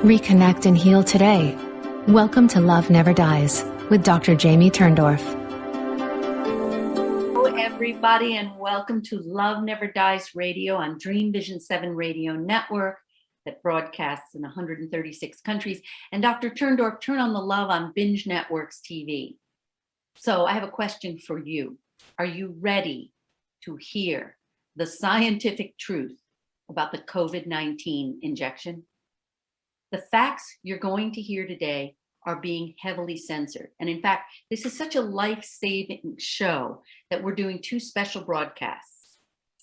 Reconnect and heal today. Welcome to Love Never Dies with Dr. Jamie Turndorf. Hello, everybody, and welcome to Love Never Dies Radio on Dream Vision 7 Radio Network that broadcasts in 136 countries. And Dr. Turndorf, turn on the love on Binge Networks TV. So I have a question for you. Are you ready to hear the scientific truth about the COVID-19 injection? The facts you're going to hear today are being heavily censored. And in fact, this is such a life-saving show that we're doing 2 special broadcasts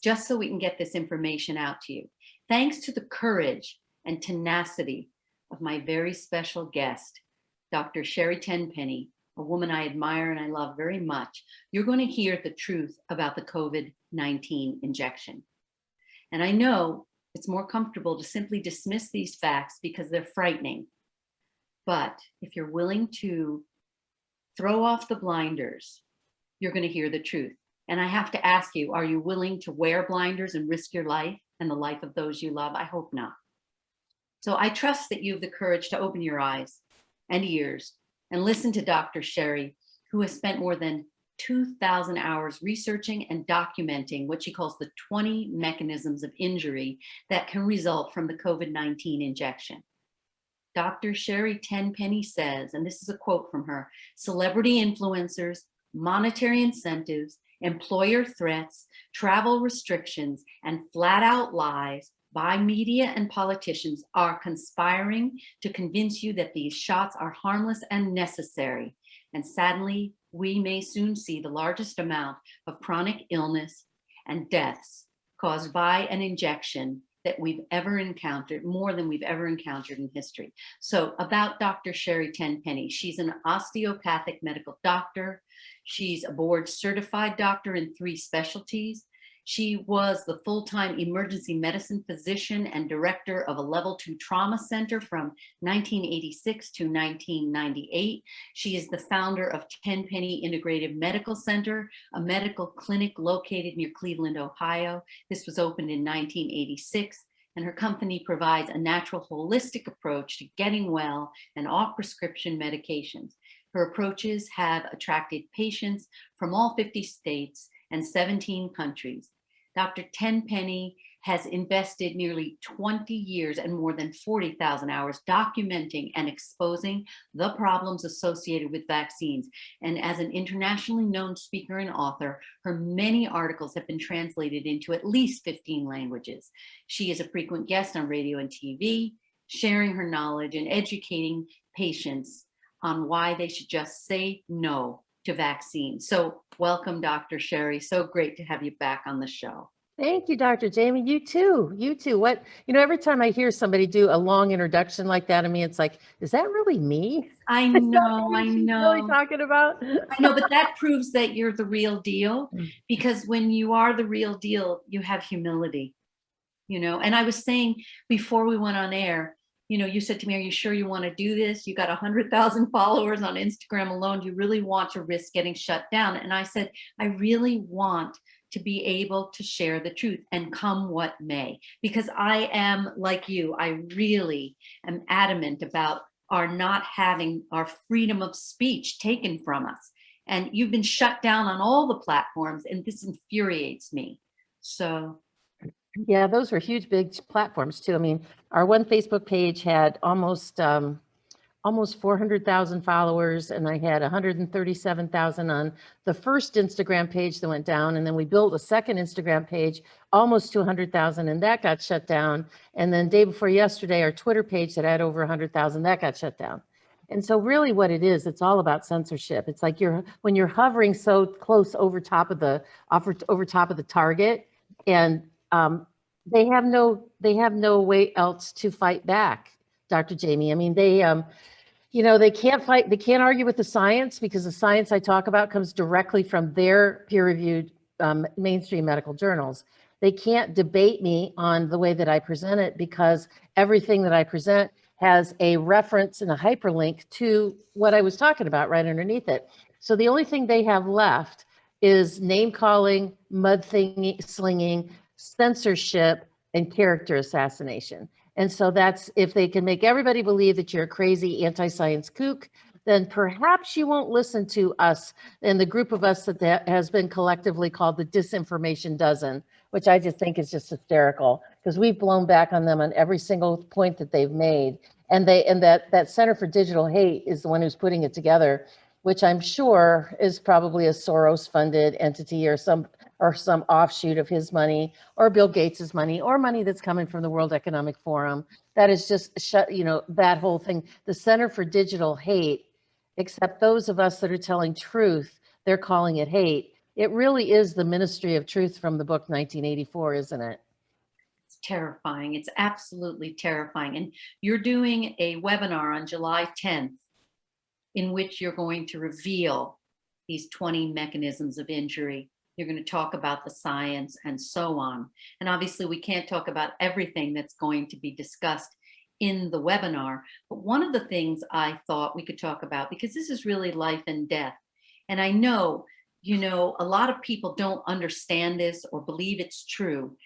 just so we can get this information out to you. Thanks to the courage and tenacity of my very special guest, Dr. Sherri Tenpenny, a woman I admire and I love very much, you're going to hear the truth about the COVID-19 injection. And I know it's more comfortable to simply dismiss these facts because they're frightening. But if you're willing to throw off the blinders, you're going to hear the truth. And I have to ask you, are you willing to wear blinders and risk your life and the life of those you love? I hope not. So I trust that you have the courage to open your eyes and ears and listen to Dr. Sherri, who has spent more than 2,000 hours researching and documenting what she calls the 20 mechanisms of injury that can result from the COVID-19 injection. Dr. Sherri Tenpenny says, and this is a quote from her, celebrity influencers, monetary incentives, employer threats, travel restrictions, and flat out lies by media and politicians are conspiring to convince you that these shots are harmless and necessary. And sadly, we may soon see the largest amount of chronic illness and deaths caused by an injection that we've ever encountered, more than we've ever encountered in history. So about Dr. Sherri Tenpenny, she's an osteopathic medical doctor. She's a board certified doctor in 3 specialties. She was the full-time emergency medicine physician and director of a level 2 trauma center from 1986 to 1998. She is the founder of Tenpenny Integrative Medical Center, a medical clinic located near Cleveland, Ohio. This was opened in 1986, and her company provides a natural holistic approach to getting well and off prescription medications. Her approaches have attracted patients from all 50 states and 17 countries. Dr. Tenpenny has invested nearly 20 years and more than 40,000 hours documenting and exposing the problems associated with vaccines. And as an internationally known speaker and author, her many articles have been translated into at least 15 languages. She is a frequent guest on radio and TV, sharing her knowledge and educating patients on why they should just say no to vaccines. So welcome, Dr. Sherri. So great to have you back on the show. Thank you, Dr. Jamie. You too. You too. Every time I hear somebody do a long introduction like that, it's like, is that really me? I know. Really talking about? I know, but that proves that you're the real deal, because when you are the real deal, you have humility, And I was saying before we went on air, you said to me, are you sure you want to do this? You got 100,000 followers on Instagram alone. Do you really want to risk getting shut down? And I said, I really want to be able to share the truth and come what may, because I am like you. I really am adamant about our not having our freedom of speech taken from us. And you've been shut down on all the platforms, and this infuriates me. So yeah, those were huge, big platforms too. Our one Facebook page had almost 400,000 followers, and I had 137,000 on the first Instagram page that went down. And then we built a second Instagram page, almost 200,000, and that got shut down. And then day before yesterday, our Twitter page that had over 100,000, that got shut down. And so really what it is, it's all about censorship. It's like when you're hovering so close over top of the target, and they have no way else to fight back, Dr. Jamie. They can't fight, they can't argue with the science, because the science I talk about comes directly from their peer-reviewed mainstream medical journals. They can't debate me on the way that I present it, because everything that I present has a reference and a hyperlink to what I was talking about right underneath it. So the only thing they have left is name calling, slinging, censorship, and character assassination. And so that's, if they can make everybody believe that you're a crazy anti-science kook, then perhaps you won't listen to us and the group of us that has been collectively called the Disinformation Dozen, which I just think is just hysterical because we've blown back on them on every single point that they've made. And that Center for Digital Hate is the one who's putting it together, which I'm sure is probably a Soros-funded entity or some offshoot of his money or Bill Gates's money or money that's coming from the World Economic Forum. That is just that whole thing. The Center for Digital Hate, except those of us that are telling truth, they're calling it hate. It really is the Ministry of Truth from the book 1984, isn't it? It's terrifying. It's absolutely terrifying. And you're doing a webinar on July 10th in which you're going to reveal these 20 mechanisms of injury. You're going to talk about the science and so on. And obviously we can't talk about everything that's going to be discussed in the webinar, but one of the things I thought we could talk about, because this is really life and death. And I know, a lot of people don't understand this or believe it's true.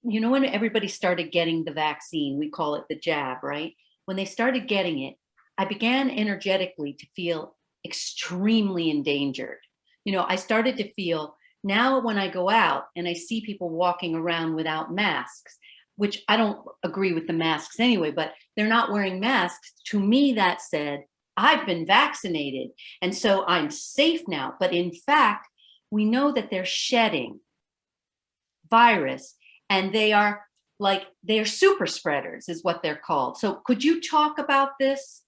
When everybody started getting the vaccine, we call it the jab, right? When they started getting it, I began energetically to feel extremely endangered. I started to feel now when I go out and I see people walking around without masks, which I don't agree with the masks anyway, but they're not wearing masks. To me, that said, I've been vaccinated and so I'm safe now. But in fact, we know that they're shedding virus and they're super spreaders is what they're called. So could you talk about this?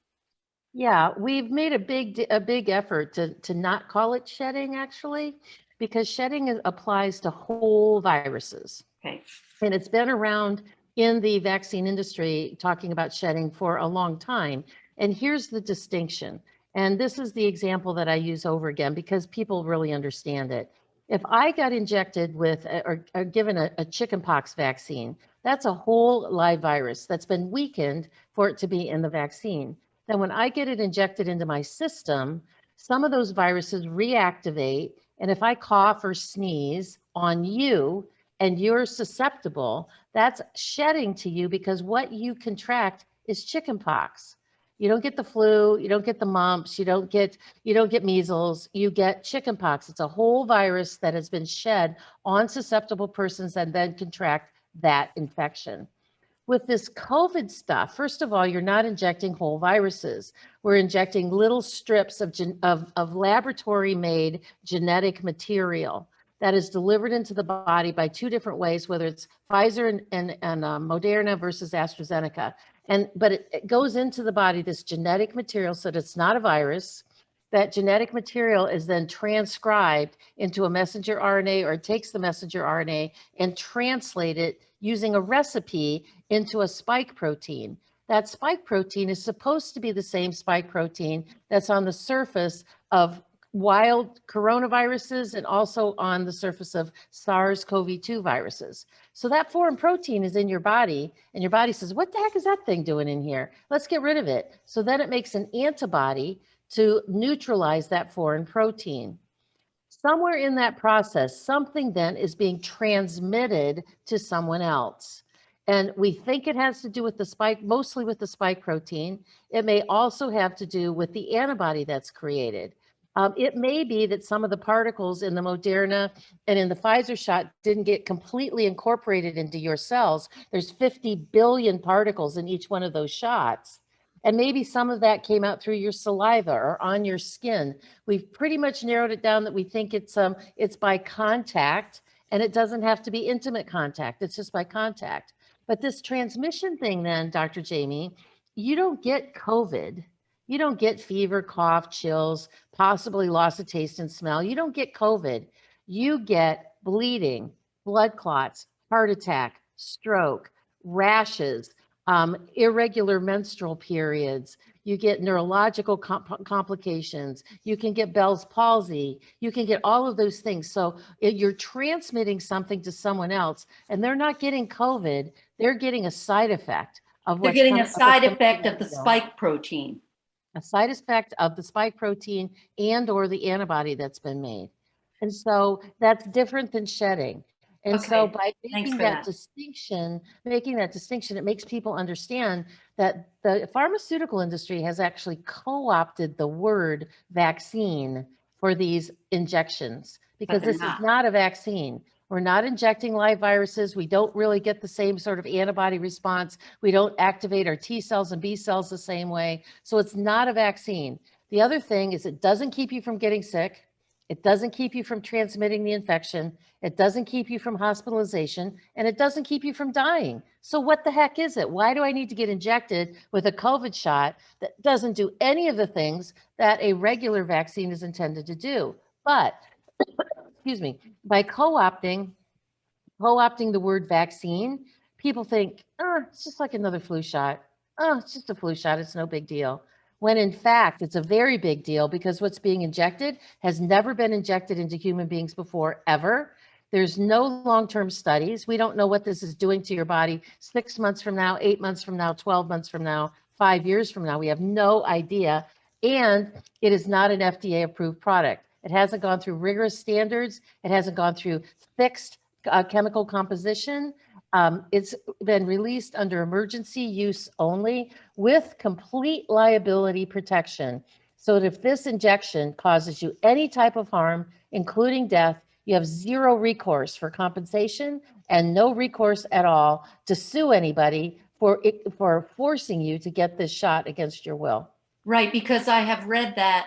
Yeah, we've made a big effort to not call it shedding, actually, because shedding applies to whole viruses. Okay. And it's been around in the vaccine industry talking about shedding for a long time. And here's the distinction. And this is the example that I use over again because people really understand it. If I got injected with or given a chickenpox vaccine, that's a whole live virus that's been weakened for it to be in the vaccine. Then when I get it injected into my system, some of those viruses reactivate. And if I cough or sneeze on you and you're susceptible, that's shedding to you because what you contract is chickenpox. You don't get the flu, you don't get the mumps, you don't get measles, you get chickenpox. It's a whole virus that has been shed on susceptible persons and then contract that infection. With this COVID stuff, first of all, you're not injecting whole viruses. We're injecting little strips of laboratory-made genetic material that is delivered into the body by two different ways, whether it's Pfizer and Moderna versus AstraZeneca. But it goes into the body, this genetic material, so that it's not a virus. That genetic material is then transcribed into a messenger RNA, or it takes the messenger RNA and translate it using a recipe into a spike protein. That spike protein is supposed to be the same spike protein that's on the surface of wild coronaviruses and also on the surface of SARS-CoV-2 viruses. So that foreign protein is in your body and your body says, what the heck is that thing doing in here? Let's get rid of it. So then it makes an antibody to neutralize that foreign protein. Somewhere in that process, something then is being transmitted to someone else. And we think it has to do with the spike, mostly with the spike protein. It may also have to do with the antibody that's created. It may be that some of the particles in the Moderna and in the Pfizer shot didn't get completely incorporated into your cells. There's 50 billion particles in each one of those shots. And maybe some of that came out through your saliva or on your skin. We've pretty much narrowed it down that we think it's by contact, and it doesn't have to be intimate contact. It's just by contact. But this transmission thing then, Dr. Jamie, you don't get COVID. You don't get fever, cough, chills, possibly loss of taste and smell. You don't get COVID. You get bleeding, blood clots, heart attack, stroke, rashes, irregular menstrual periods. You get neurological complications. You can get Bell's palsy. You can get all of those things. So you're transmitting something to someone else, and they're not getting COVID. They're getting a side effect of what's They're getting a side effect of the spike protein. A side effect of the spike protein and or the antibody that's been made. And so that's different than shedding. And so Okay, by thanks making for that that. distinction, it makes people understand that the pharmaceutical industry has actually co-opted the word vaccine for these injections, But because they're this is not. not a vaccine. We're not injecting live viruses. We don't really get the same sort of antibody response. We don't activate our T cells and B cells the same way. So it's not a vaccine. The other thing is it doesn't keep you from getting sick. It doesn't keep you from transmitting the infection. It doesn't keep you from hospitalization, and it doesn't keep you from dying. So what the heck is it? Why do I need to get injected with a COVID shot that doesn't do any of the things that a regular vaccine is intended to do? But, excuse me, by co-opting the word vaccine, people think, oh, it's just like another flu shot. Oh, it's just a flu shot. It's no big deal. When in fact, it's a very big deal, because what's being injected has never been injected into human beings before, ever. There's no long-term studies. We don't know what this is doing to your body 6 months from now, 8 months from now, 12 months from now, 5 years from now. We have no idea. And it is not an FDA approved product. It hasn't gone through rigorous standards. It hasn't gone through fixed chemical composition. It's been released under emergency use only with complete liability protection. So that if this injection causes you any type of harm, including death, you have zero recourse for compensation and no recourse at all to sue anybody for forcing you to get this shot against your will. Right, because I have read that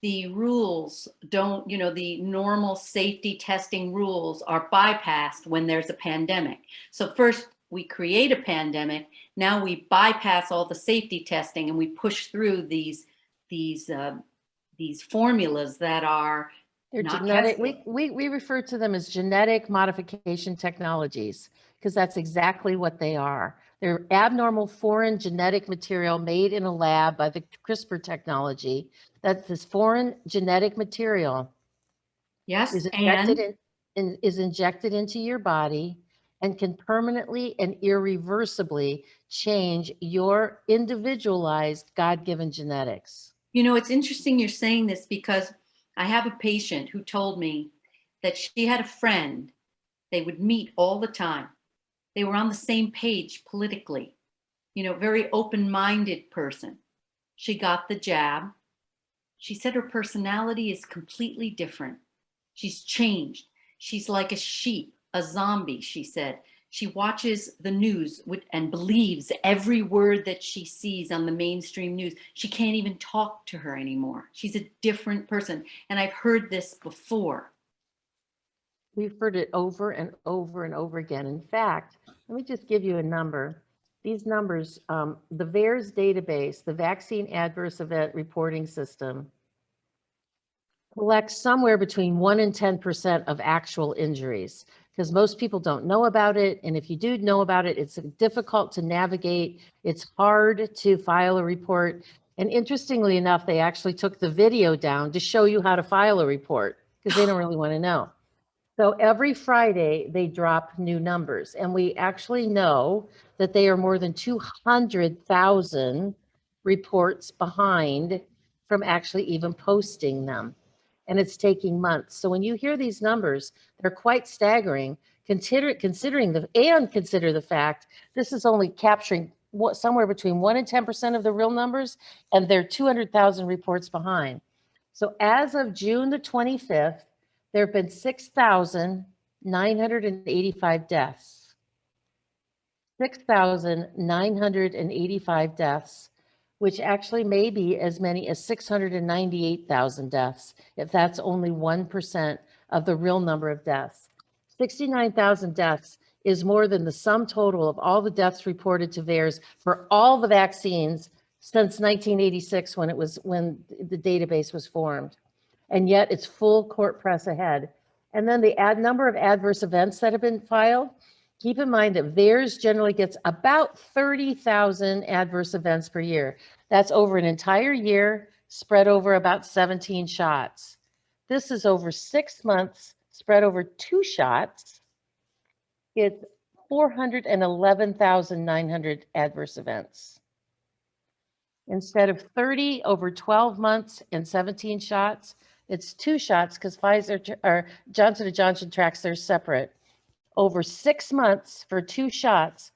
the rules don't, the normal safety testing rules are bypassed when there's a pandemic. So first we create a pandemic, now we bypass all the safety testing and we push through these formulas that are They're not genetic. tested. We refer to them as genetic modification technologies, because that's exactly what they are. They're abnormal foreign genetic material made in a lab by the CRISPR technology. That this foreign genetic material Yes, is and injected into your body and can permanently and irreversibly change your individualized God-given genetics. it's interesting you're saying this, because I have a patient who told me that she had a friend. They would meet all the time. They were on the same page politically, very open-minded person. She got the jab. She said her personality is completely different. She's changed. She's like a sheep, a zombie, she said. She watches the news and believes every word that she sees on the mainstream news. She can't even talk to her anymore. She's a different person. And I've heard this before. We've heard it over and over and over again. In fact, let me just give you a number. These numbers, the VAERS database, the Vaccine Adverse Event Reporting System, collects somewhere between 1 and 10% of actual injuries, because most people don't know about it. And if you do know about it, it's difficult to navigate. It's hard to file a report. And interestingly enough, they actually took the video down to show you how to file a report, because they don't really want to know. So every Friday, they drop new numbers, and we actually know that they are more than 200,000 reports behind from actually even posting them. And it's taking months. So when you hear these numbers, they're quite staggering. Consider the fact this is only capturing somewhere between 1 and 10% of the real numbers, and they're 200,000 reports behind. So as of June the 25th, there have been 6,985 deaths. 6,985 deaths, which actually may be as many as 698,000 deaths, if that's only 1% of the real number of deaths. 69,000 deaths is more than the sum total of all the deaths reported to VAERS for all the vaccines since 1986, when the database was formed. And yet it's full court press ahead. And then the number of adverse events that have been filed, keep in mind that VAERS generally gets about 30,000 adverse events per year. That's over an entire year, spread over about 17 shots. This is over 6 months, spread over 2 shots. It's 411,900 adverse events. Instead of 30 over 12 months and 17 shots, it's 2 shots, because Pfizer or Johnson & Johnson tracks theirs separate, over 6 months for 2 shots,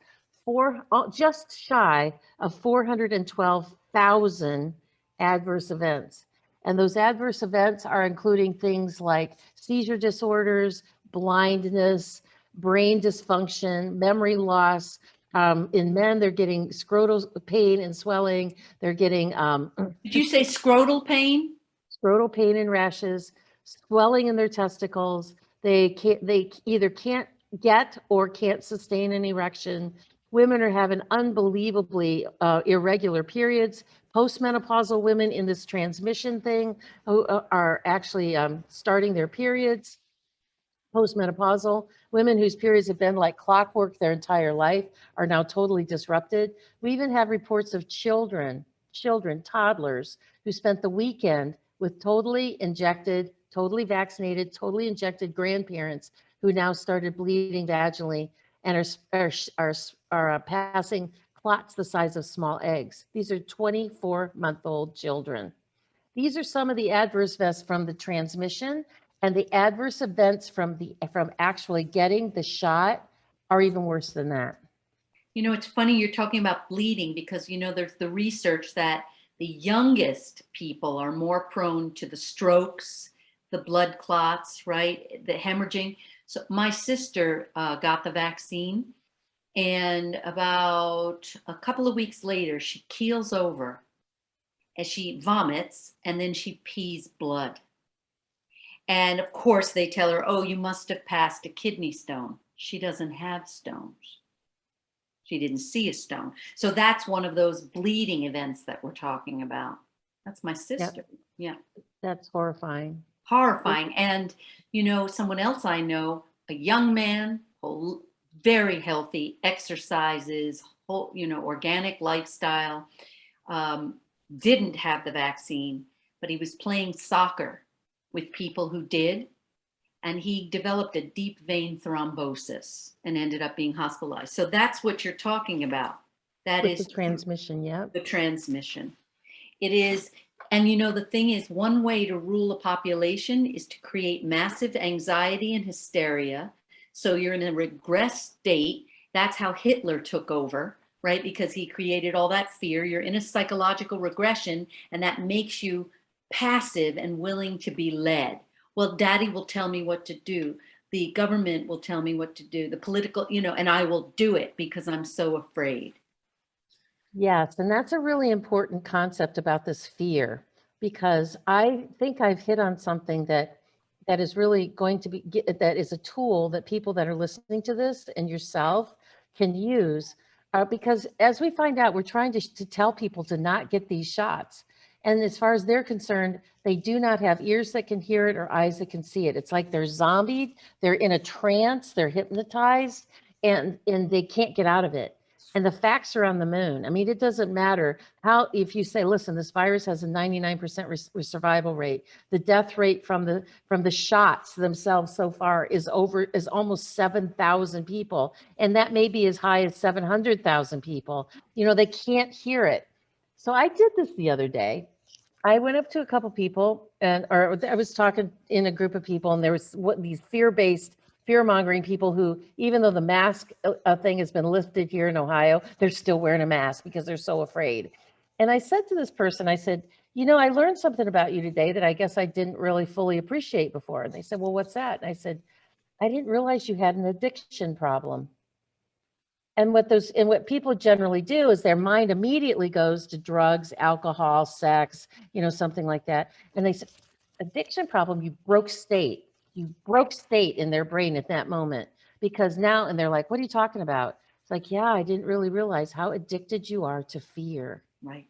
just shy of 412,000 adverse events. And those adverse events are including things like seizure disorders, blindness, brain dysfunction, memory loss. In men, they're getting scrotal pain and swelling. They're getting Did you say scrotal pain? Scrotal pain and rashes, swelling in their testicles. They either can't get or can't sustain an erection. Women are having unbelievably irregular periods. Postmenopausal women in this transmission thing who are actually starting their periods. Postmenopausal women whose periods have been like clockwork their entire life are now totally disrupted. We even have reports of children, toddlers who spent the weekend with totally injected, totally vaccinated, totally injected grandparents who now started bleeding vaginally and are passing clots the size of small eggs. These are 24-month-old children. These are some of the adverse events from the transmission, and the adverse events from actually getting the shot are even worse than that. You know, it's funny you're talking about bleeding because, you know, there's the research that the youngest people are more prone to the strokes, the blood clots, right? The hemorrhaging. So my sister got the vaccine, and about a couple of weeks later, she keels over and she vomits, and then she pees blood. And of course, they tell her, oh, you must have passed a kidney stone. She doesn't have stones. She didn't see a stone. So that's one of those bleeding events that we're talking about. That's my sister. Yep. Yeah. That's horrifying. Horrifying. And, you know, someone else I know, a young man, very healthy, exercises, you know, organic lifestyle, didn't have the vaccine, but he was playing soccer with people who did. And he developed a deep vein thrombosis and ended up being hospitalized. So that's what you're talking about. That With is the transmission, yeah. the transmission. It is, and you know, the thing is, one way to rule a population is to create massive anxiety and hysteria. So you're in a regressed state. That's how Hitler took over, right? Because he created all that fear. You're in a psychological regression, and that makes you passive and willing to be led. Well, daddy will tell me what to do. The government will tell me what to do. The political, you know, and I will do it because I'm so afraid. Yes, and that's a really important concept about this fear, because I think I've hit on something that is really going to be, that is a tool that people that are listening to this and yourself can use, because as we find out, we're trying to tell people to not get these shots. And as far as they're concerned, they do not have ears that can hear it or eyes that can see it. It's like they're zombied, they're in a trance, they're hypnotized, and they can't get out of it. And the facts are on the moon. I mean, it doesn't matter how, if you say, listen, this virus has a 99% survival rate. The death rate from the shots themselves so far is almost 7,000 people. And that may be as high as 700,000 people. You know, they can't hear it. So I did this the other day. I went up to a couple people or I was talking in a group of people, and there was these fear-mongering people who, even though the mask thing has been lifted here in Ohio, they're still wearing a mask because they're so afraid. And I said to this person, I said, you know, I learned something about you today that I guess I didn't really fully appreciate before. And they said, well, what's that? And I said, I didn't realize you had an addiction problem. And what people generally do is their mind immediately goes to drugs, alcohol, sex, you know, something like that. And they said, addiction problem, you broke state in their brain at that moment, because now, and they're like, what are you talking about? It's like, yeah, I didn't really realize how addicted you are to fear. Right.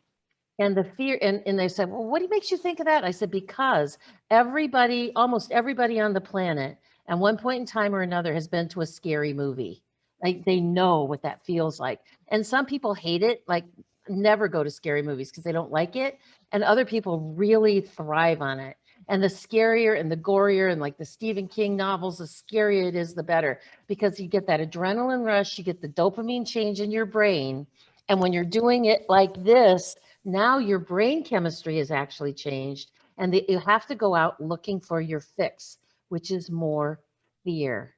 And the fear, and they said, well, what makes you think of that? I said, because almost everybody on the planet at one point in time or another has been to a scary movie. Like, they know what that feels like. And some people hate it, like never go to scary movies because they don't like it. And other people really thrive on it. And the scarier and the gorier and like the Stephen King novels, the scarier it is, the better, because you get that adrenaline rush, you get the dopamine change in your brain. And when you're doing it like this, now your brain chemistry has actually changed, and you have to go out looking for your fix, which is more fear.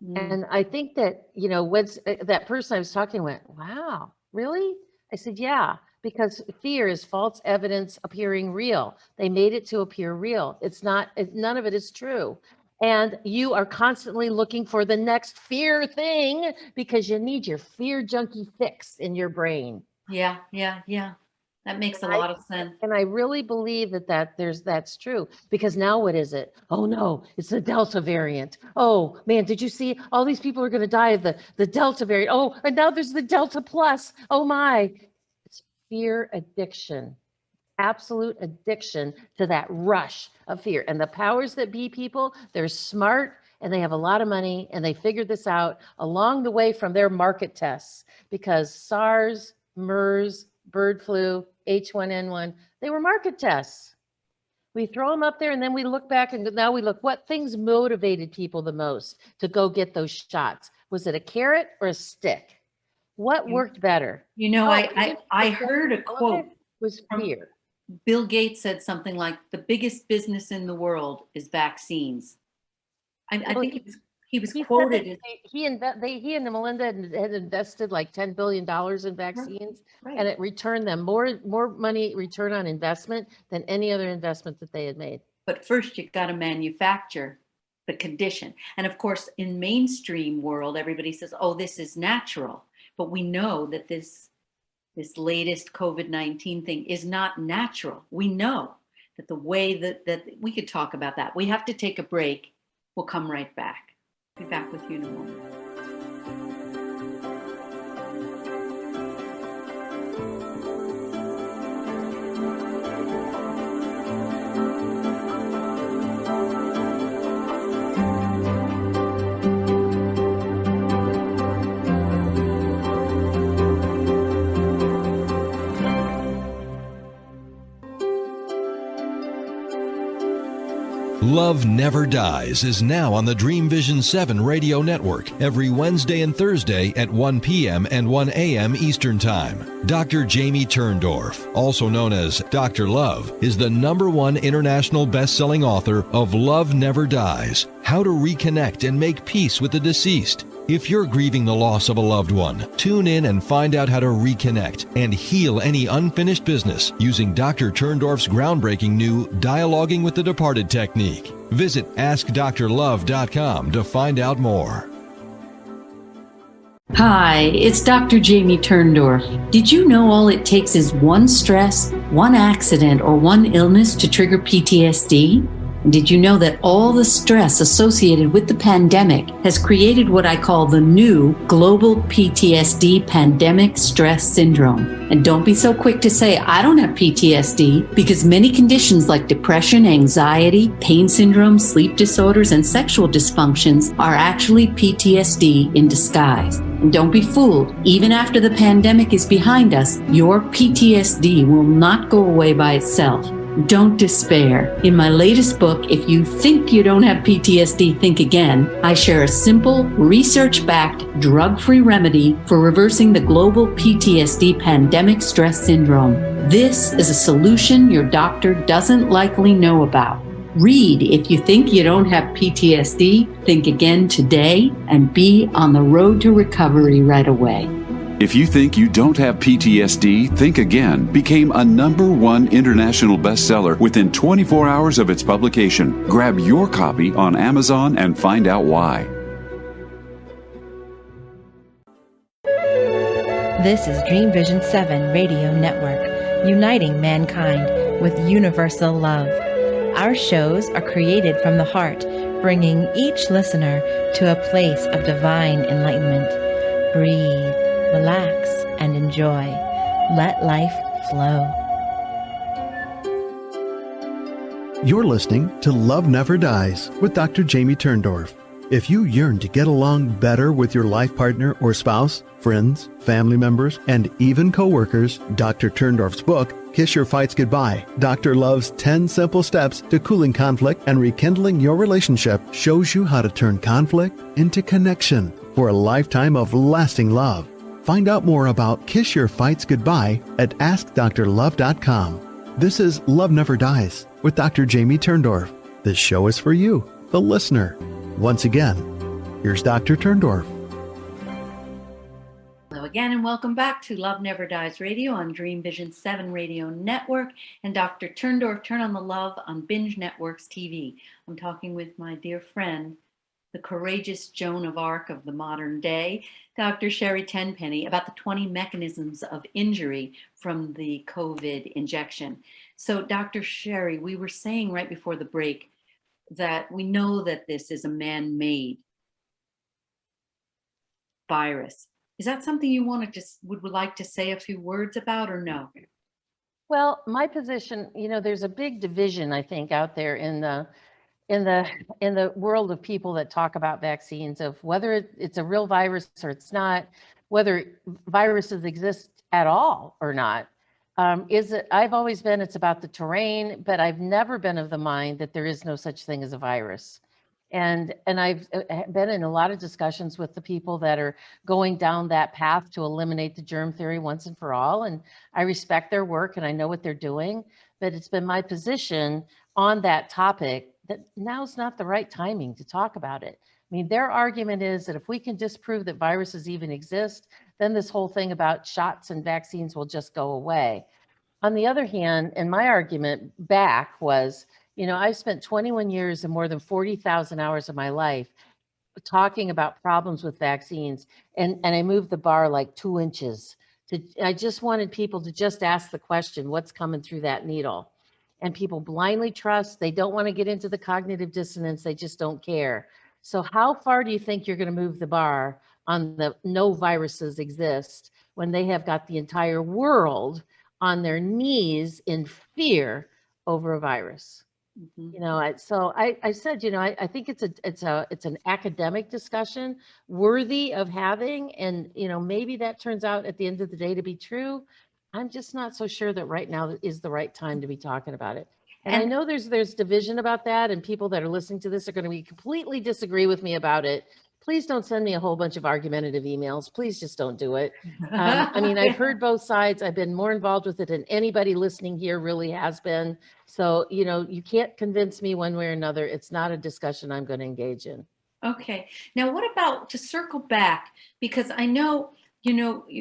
And I think that, what's that person I was talking with, wow, really? I said, yeah, because fear is false evidence appearing real. They made it to appear real. It's not, none of it is true. And you are constantly looking for the next fear thing because you need your fear junkie fix in your brain. Yeah. That makes a lot of sense. And I really believe that's true, because now what is it? Oh no, it's the Delta variant. Oh man, did you see all these people are going to die of the Delta variant? Oh, and now there's the Delta plus. Oh my, it's fear addiction, absolute addiction to that rush of fear. And the powers that be people, they're smart and they have a lot of money and they figured this out along the way from their market tests, because SARS, MERS, bird flu, H1N1, they were market tests. We throw them up there and then we look back and now we look what things motivated people the most to go get those shots. Was it a carrot or a stick? What worked better? I heard a quote. Was fear. Bill Gates said something like, the biggest business in the world is vaccines. I think he was quoted. He and Melinda had invested like $10 billion in vaccines, right. And it returned them more money return on investment than any other investment that they had made. But first, you've got to manufacture the condition. And of course, in mainstream world, everybody says, oh, this is natural. But we know that this latest COVID-19 thing is not natural. We know that the way that we could talk about that. We have to take a break. We'll come right back. Be back with you in a moment. Love Never Dies is now on the Dream Vision 7 radio network every Wednesday and Thursday at 1 p.m. and 1 a.m. Eastern Time. Dr. Jamie Turndorf, also known as Dr. Love, is the #1 international best-selling author of Love Never Dies, How to Reconnect and Make Peace with the Deceased. If you're grieving the loss of a loved one, tune in and find out how to reconnect and heal any unfinished business using Dr. Turndorf's groundbreaking new Dialoguing with the Departed technique. Visit AskDrLove.com to find out more. Hi, it's Dr. Jamie Turndorf. Did you know all it takes is one stress, one accident, or one illness to trigger PTSD? Did you know that all the stress associated with the pandemic has created what I call the new global PTSD pandemic stress syndrome? And don't be so quick to say, I don't have PTSD, because many conditions like depression, anxiety, pain syndrome, sleep disorders, and sexual dysfunctions are actually PTSD in disguise. And don't be fooled. Even after the pandemic is behind us, your PTSD will not go away by itself. Don't despair. In my latest book, If You Think You Don't Have PTSD, Think Again, I share a simple, research-backed, drug-free remedy for reversing the global PTSD pandemic stress syndrome. This is a solution your doctor doesn't likely know about. Read If You Think You Don't Have PTSD, Think Again today, and be on the road to recovery right away. If You Think You Don't Have PTSD, Think Again became a #1 international bestseller within 24 hours of its publication. Grab your copy on Amazon and find out why. This is Dream Vision 7 Radio Network, uniting mankind with universal love. Our shows are created from the heart, bringing each listener to a place of divine enlightenment. Breathe, relax, and enjoy. Let life flow. You're listening to Love Never Dies with Dr. Jamie Turndorf. If you yearn to get along better with your life partner or spouse, friends, family members, and even coworkers, Dr. Turndorf's book, Kiss Your Fights Goodbye, Dr. Love's 10 Simple Steps to Cooling Conflict and Rekindling Your Relationship, shows you how to turn conflict into connection for a lifetime of lasting love. Find out more about Kiss Your Fights Goodbye at AskDrLove.com. This is Love Never Dies with Dr. Jamie Turndorf. This show is for you, the listener. Once again, Here's Dr. Turndorf. Hello again, and welcome back to Love Never Dies Radio on Dream Vision 7 Radio Network and Dr. Turndorf, Turn on the Love on Binge Networks TV. I'm talking with my dear friend, the courageous Joan of Arc of the modern day, Dr. Sherri Tenpenny, about the 20 mechanisms of injury from the COVID injection. So, Dr. Sherri, we were saying right before the break that we know that this is a man-made virus. Is that something you would like to say a few words about, or no? Well, my position, there's a big division, I think, out there in the world of people that talk about vaccines, of whether it's a real virus or it's not, whether viruses exist at all or not. I've always been, it's about the terrain, but I've never been of the mind that there is no such thing as a virus. And I've been in a lot of discussions with the people that are going down that path to eliminate the germ theory once and for all. And I respect their work and I know what they're doing, but it's been my position on that topic that now's not the right timing to talk about it. I mean, their argument is that if we can disprove that viruses even exist, then this whole thing about shots and vaccines will just go away. On the other hand, and my argument back was, I've spent 21 years and more than 40,000 hours of my life talking about problems with vaccines, and I moved the bar like 2 inches. I just wanted people to just ask the question, what's coming through that needle? And people blindly trust. They don't want to get into the cognitive dissonance. They just don't care. So how far do you think you're going to move the bar on the no viruses exist when they have got the entire world on their knees in fear over a virus? Mm-hmm. So I said, I think it's an academic discussion worthy of having, and maybe that turns out at the end of the day to be true. I'm just not so sure that right now is the right time to be talking about it. And I know there's division about that, and people that are listening to this are going to completely disagree with me about it. Please don't send me a whole bunch of argumentative emails. Please just don't do it. I've heard both sides. I've been more involved with it than anybody listening here really has been. So, you can't convince me one way or another. It's not a discussion I'm going to engage in. Okay. Now, what about, to circle back, because I know,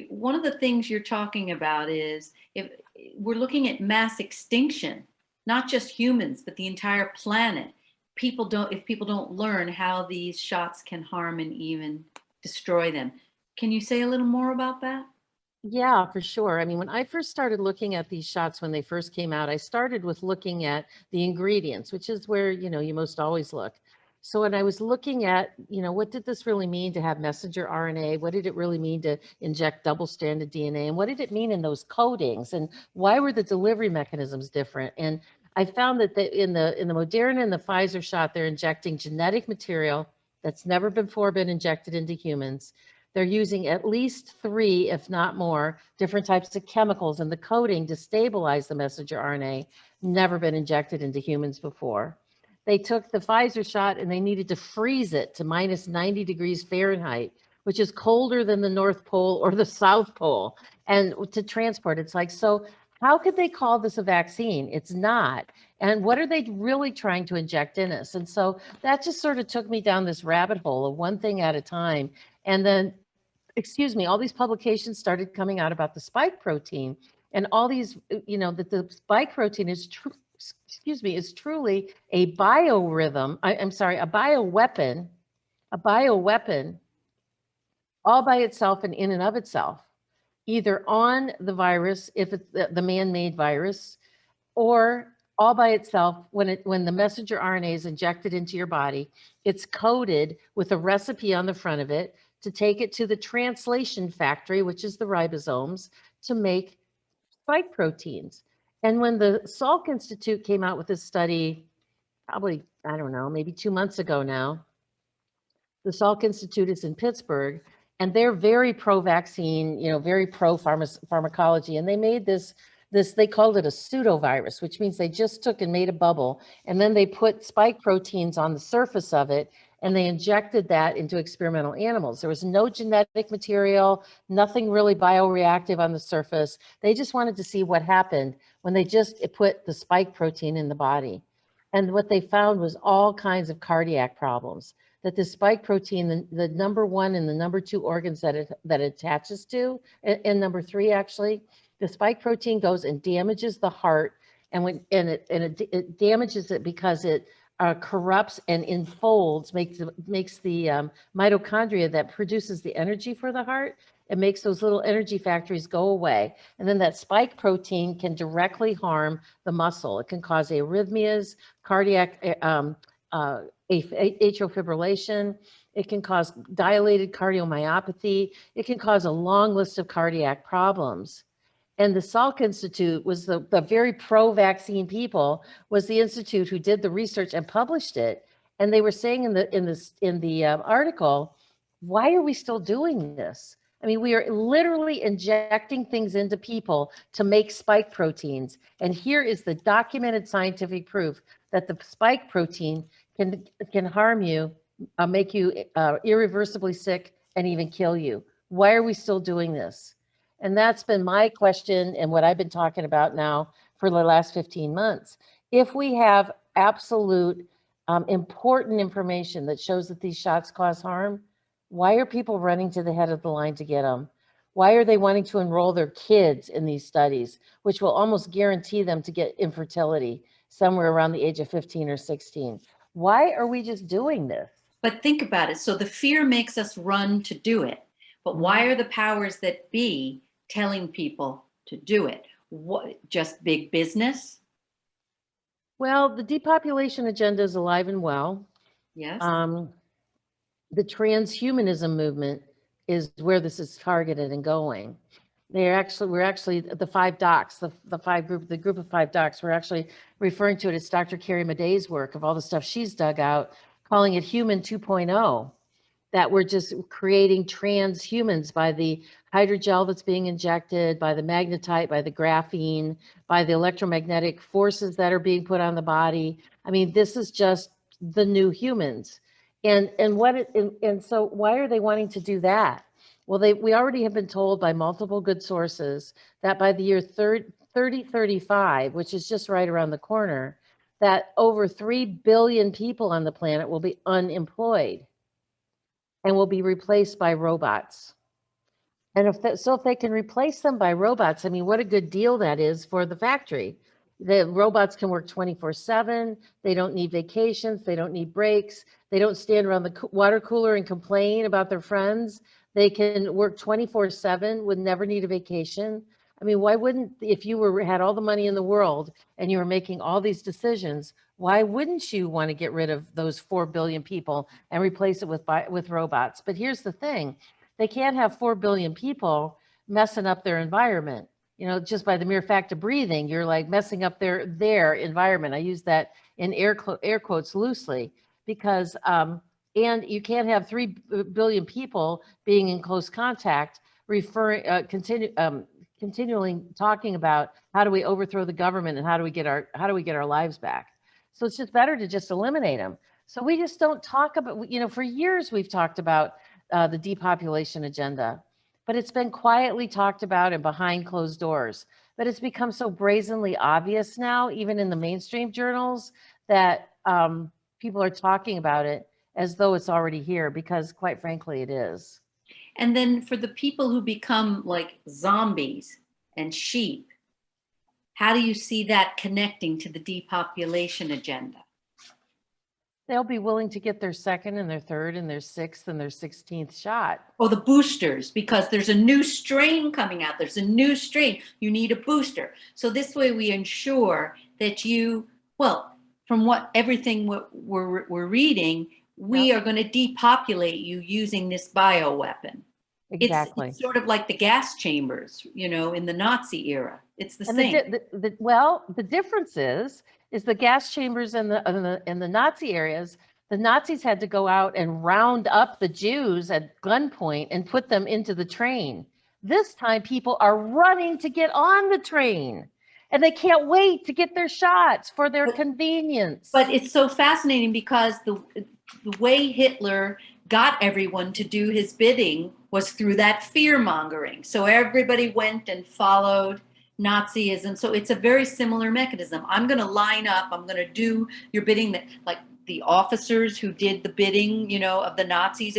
one of the things you're talking about is if we're looking at mass extinction, not just humans, but the entire planet. If people don't learn how these shots can harm and even destroy them. Can you say a little more about that? Yeah, for sure. When I first started looking at these shots when they first came out, I started with looking at the ingredients, which is where, you most always look. So when I was looking at, what did this really mean to have messenger RNA? What did it really mean to inject double-stranded DNA? And what did it mean in those coatings? And why were the delivery mechanisms different? And I found that in the Moderna and the Pfizer shot, they're injecting genetic material that's never before been injected into humans. They're using at least 3, if not more, different types of chemicals in the coating to stabilize the messenger RNA, never been injected into humans before. They took the Pfizer shot and they needed to freeze it to minus 90 degrees Fahrenheit, which is colder than the North Pole or the South Pole, and to transport. It's like, so how could they call this a vaccine? It's not. And what are they really trying to inject in us? And so that just sort of took me down this rabbit hole of one thing at a time. And then, all these publications started coming out about the spike protein, and all these, that the spike protein is is truly a biorhythm. A bioweapon all by itself and in and of itself, either on the virus, if it's the man-made virus, or all by itself when the messenger RNA is injected into your body. It's coated with a recipe on the front of it to take it to the translation factory, which is the ribosomes, to make spike proteins. And when the Salk Institute came out with this study, probably, I don't know, maybe 2 months ago now, the Salk Institute is in Pittsburgh, and they're very pro-vaccine, very pro-pharmacology. And they made this, they called it a pseudovirus, which means they just took and made a bubble, and then they put spike proteins on the surface of it, and they injected that into experimental animals. There was no genetic material, nothing really bioreactive on the surface. They just wanted to see what happened when they just put the spike protein in the body. And what they found was all kinds of cardiac problems, that the spike protein, the number one and the number two organs that it attaches to, and number three actually, the spike protein goes and damages the heart, and it damages it because it corrupts and enfolds, makes the mitochondria that produces the energy for the heart. It makes those little energy factories go away. And then that spike protein can directly harm the muscle. It can cause arrhythmias, cardiac atrial fibrillation. It can cause dilated cardiomyopathy. It can cause a long list of cardiac problems. And the Salk Institute was the very pro-vaccine people, was the institute who did the research and published it. And they were saying in the article, why are we still doing this? I mean, we are literally injecting things into people to make spike proteins. And here is the documented scientific proof that the spike protein can harm you, make you irreversibly sick, and even kill you. Why are we still doing this? And that's been my question and what I've been talking about now for the last 15 months. If we have absolute important information that shows that these shots cause harm, why are people running to the head of the line to get them? Why are they wanting to enroll their kids in these studies, which will almost guarantee them to get infertility somewhere around the age of 15 or 16? Why are we just doing this? But think about it. So the fear makes us run to do it. But why are the powers that be telling people to do it? What, just big business? Well, the depopulation agenda is alive and well. Yes. The transhumanism movement is where this is targeted and going. We're actually the 5 docs, the group of 5 docs, we're actually referring to it as Dr. Carrie Maddei's work of all the stuff she's dug out, calling it Human 2.0, that we're just creating transhumans by the hydrogel that's being injected, by the magnetite, by the graphene, by the electromagnetic forces that are being put on the body. I mean, this is just the new humans. And so why are they wanting to do that? Well, we already have been told by multiple good sources that by the year 3035, which is just right around the corner, that over 3 billion people on the planet will be unemployed and will be replaced by robots. And if they can replace them by robots, I mean, what a good deal that is for the factory. The robots can work 24/7. They don't need vacations. They don't need breaks. They don't stand around the water cooler and complain about their friends. They can work 24/7, would never need a vacation. I mean, why wouldn't, if you had all the money in the world and you were making all these decisions, why wouldn't you want to get rid of those 4 billion people and replace it with robots? But here's the thing. They can't have 4 billion people messing up their environment. You know, just by the mere fact of breathing, you're like messing up their environment. I use that in air quotes loosely because, and you can't have 3 billion people being in close contact, continually talking about how do we overthrow the government and how do we get our lives back. So it's just better to just eliminate them. So we just don't talk about, you know, for years we've talked about the depopulation agenda. But it's been quietly talked about and behind closed doors. But it's become so brazenly obvious now, even in the mainstream journals, that people are talking about it as though it's already here, because quite frankly, it is. And then for the people who become like zombies and sheep, how do you see that connecting to the depopulation agenda? They'll be willing to get their second and their third and their sixth and their 16th shot. Oh, the boosters, because there's a new strain coming out. There's a new strain. You need a booster. So this way we ensure that from everything we're reading, we are going to depopulate you using this bioweapon. Exactly. It's sort of like the gas chambers, you know, in the Nazi era. It's the same. The difference is the gas chambers in the Nazi areas. The Nazis had to go out and round up the Jews at gunpoint and put them into the train. This time, people are running to get on the train, and they can't wait to get their shots for their convenience. But it's so fascinating because the way Hitler got everyone to do his bidding was through that fear mongering. So everybody went and followed Nazism. So it's a very similar mechanism. I'm going to line up. I'm going to do your bidding. That, like the officers who did the bidding, of the Nazis,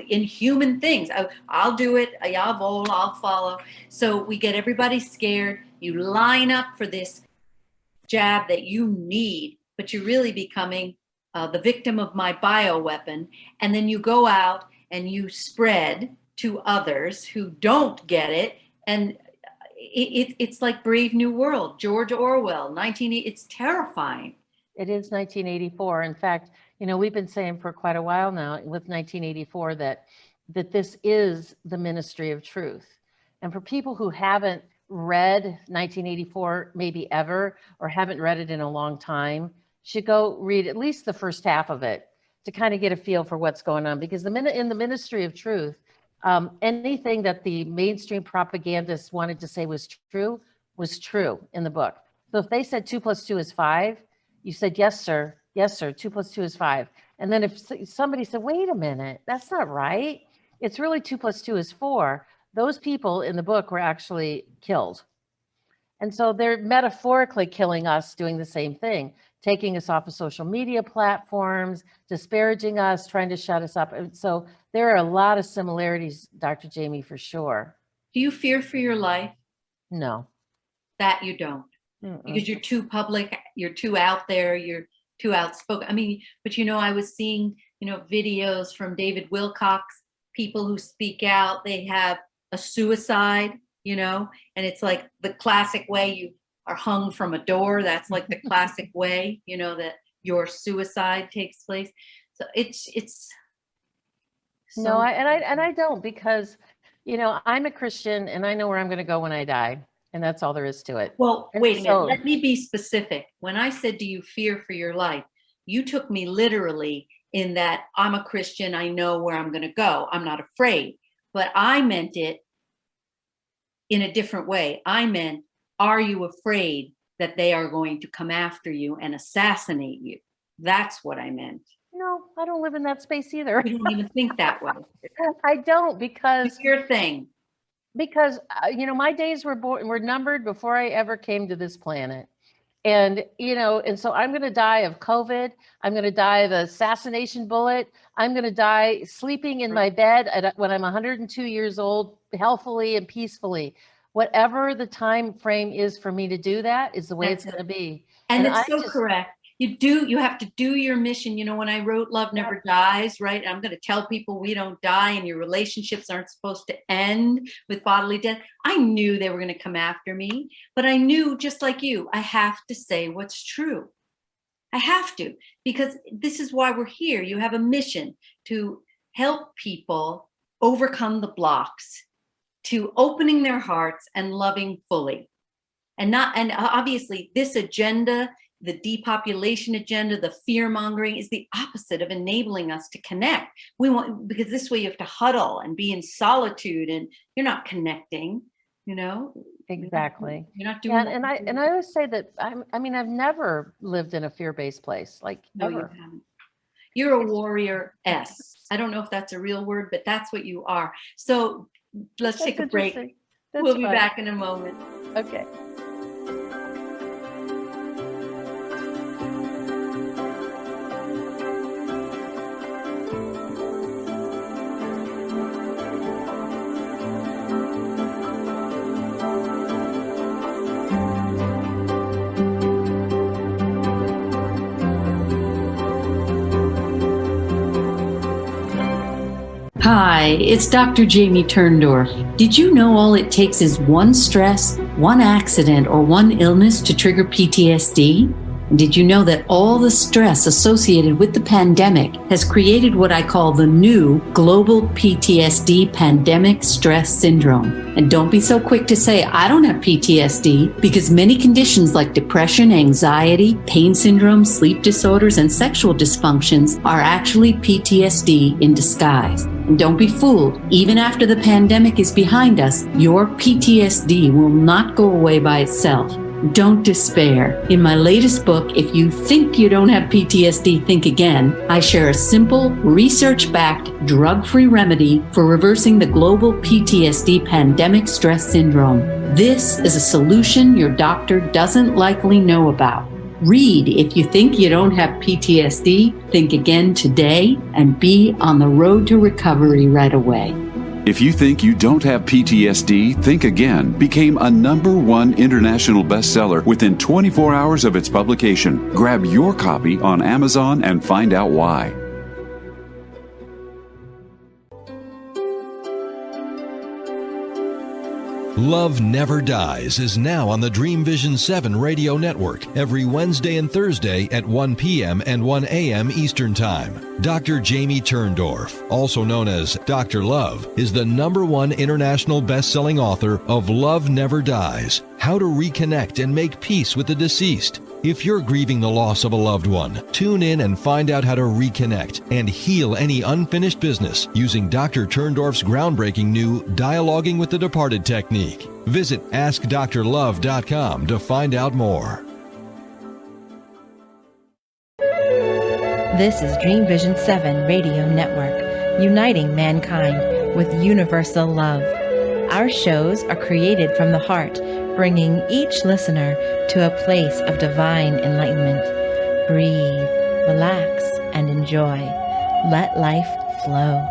inhuman things. I'll do it. Jawohl, I'll follow. So we get everybody scared. You line up for this jab that you need, but you're really becoming the victim of my bioweapon. And then you go out and you spread to others who don't get it. And it's like Brave New World, George Orwell, it's terrifying. It is 1984. In fact, we've been saying for quite a while now with 1984 that this is the ministry of truth. And for people who haven't read 1984 maybe ever, or haven't read it in a long time, should go read at least the first half of it to kind of get a feel for what's going on. Because in the ministry of truth, anything that the mainstream propagandists wanted to say was true in the book. So if they said 2 + 2 is 5, you said, yes, sir, 2 + 2 is 5. And then if somebody said, wait a minute, that's not right, it's really 2 + 2 is 4, those people in the book were actually killed. And so they're metaphorically killing us, doing the same thing, taking us off of social media platforms, disparaging us, trying to shut us up. And so there are a lot of similarities, Dr. Jamie, for sure. Do you fear for your life? No. That you don't. Because you're too public, you're too out there, you're too outspoken. But I was seeing, videos from David Wilcox, people who speak out, they have a suicide, and it's like the classic way you are hung from a door. That's like the classic way, that your suicide takes place. So it's so no, I don't, because, I'm a Christian and I know where I'm going to go when I die. And that's all there is to it. Well, wait a minute. Let me be specific. When I said, do you fear for your life? You took me literally in that I'm a Christian. I know where I'm going to go. I'm not afraid. But I meant it in a different way. I meant, are you afraid that they are going to come after you and assassinate you? That's what I meant. No, I don't live in that space either. You don't even think that way. I don't, because it's your thing. Because, my days were numbered before I ever came to this planet. And, and so I'm going to die of COVID. I'm going to die of an assassination bullet. I'm going to die sleeping in my bed when I'm 102 years old, healthily and peacefully. Whatever the time frame is for me to do that is the way it's going to be. And it's so correct. You have to do your mission. When I wrote Love Never Dies, right? I'm going to tell people we don't die and your relationships aren't supposed to end with bodily death. I knew they were going to come after me, but I knew, just like you, I have to say what's true. I have to, because this is why we're here. You have a mission to help people overcome the blocks to opening their hearts and loving fully. And obviously this agenda, the depopulation agenda, the fear mongering, is the opposite of enabling us to connect. Because this way you have to huddle and be in solitude, and you're not connecting, Exactly. You're not doing. Yeah, and I always say that I've never lived in a fear-based place, No, ever. you haven't. You're a warrior S. I don't know if that's a real word, but that's what you are. So let's take a break. We'll be back in a moment. Okay. Hi, it's Dr. Jamie Turndorf. Did you know all it takes is one stress, one accident, or one illness to trigger PTSD? Did you know that all the stress associated with the pandemic has created what I call the new global PTSD pandemic stress syndrome? And don't be so quick to say, I don't have PTSD, because many conditions like depression, anxiety, pain syndrome, sleep disorders, and sexual dysfunctions are actually PTSD in disguise. And don't be fooled. Even after the pandemic is behind us, your PTSD will not go away by itself. Don't despair. In my latest book, If You Think You Don't Have PTSD, Think Again, I share a simple, research-backed, drug-free remedy for reversing the global PTSD pandemic stress syndrome. This is a solution your doctor doesn't likely know about. Read. If you think you don't have PTSD, think again today and be on the road to recovery right away. If you think you don't have PTSD, Think Again became a #1 international bestseller within 24 hours of its publication. Grab your copy on Amazon and find out why. Love Never Dies is now on the Dream Vision 7 radio network every Wednesday and Thursday at 1 p.m. and 1 a.m. Eastern Time. Dr. Jamie Turndorf, also known as Dr. Love, is the #1 international best-selling author of Love Never Dies, How to Reconnect and Make Peace with the Deceased. If you're grieving the loss of a loved one, tune in and find out how to reconnect and heal any unfinished business using Dr. Turndorf's groundbreaking new Dialoguing with the Departed technique. Visit AskDrLove.com to find out more. This is Dream Vision 7 Radio Network, uniting mankind with universal love. Our shows are created from the heart, bringing each listener to a place of divine enlightenment. Breathe, relax, and enjoy. Let life flow.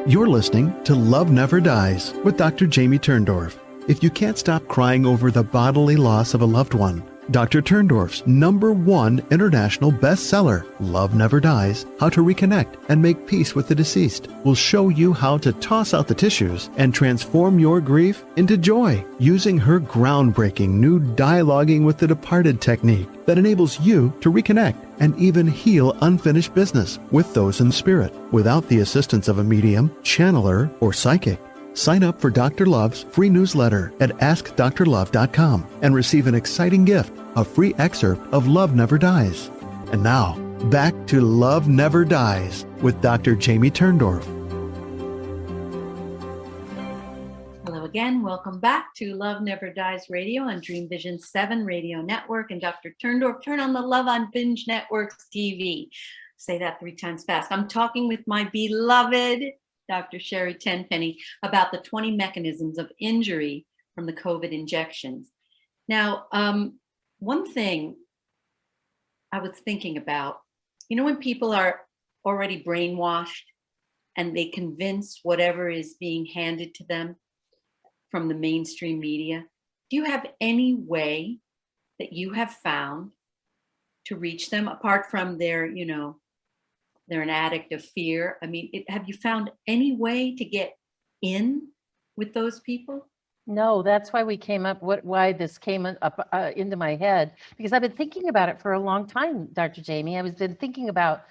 You're listening to Love Never Dies with Dr. Jamie Turndorf. If you can't stop crying over the bodily loss of a loved one, Dr. Turndorf's #1 international bestseller, Love Never Dies, How to Reconnect and Make Peace with the Deceased, will show you how to toss out the tissues and transform your grief into joy using her groundbreaking new Dialoguing with the Departed technique that enables you to reconnect and even heal unfinished business with those in spirit without the assistance of a medium, channeler, or psychic. Sign up for Dr. Love's free newsletter at AskDrLove.com and receive an exciting gift, a free excerpt of Love Never Dies. And now, back to Love Never Dies with Dr. Jamie Turndorf. Hello again. Welcome back to Love Never Dies Radio on Dream Vision 7 Radio Network. And Dr. Turndorf, turn on the Love on Binge Network's TV. Say that 3 times fast. I'm talking with my beloved Dr. Sherri Tenpenny about the 20 mechanisms of injury from the COVID injections. Now, one thing I was thinking about, when people are already brainwashed and they convince whatever is being handed to them from the mainstream media, do you have any way that you have found to reach them apart from their, they're an addict of fear? I mean, have you found any way to get in with those people? No, that's why we came up, why this came up into my head, because I've been thinking about it for a long time, Dr. Jamie. I've been thinking about,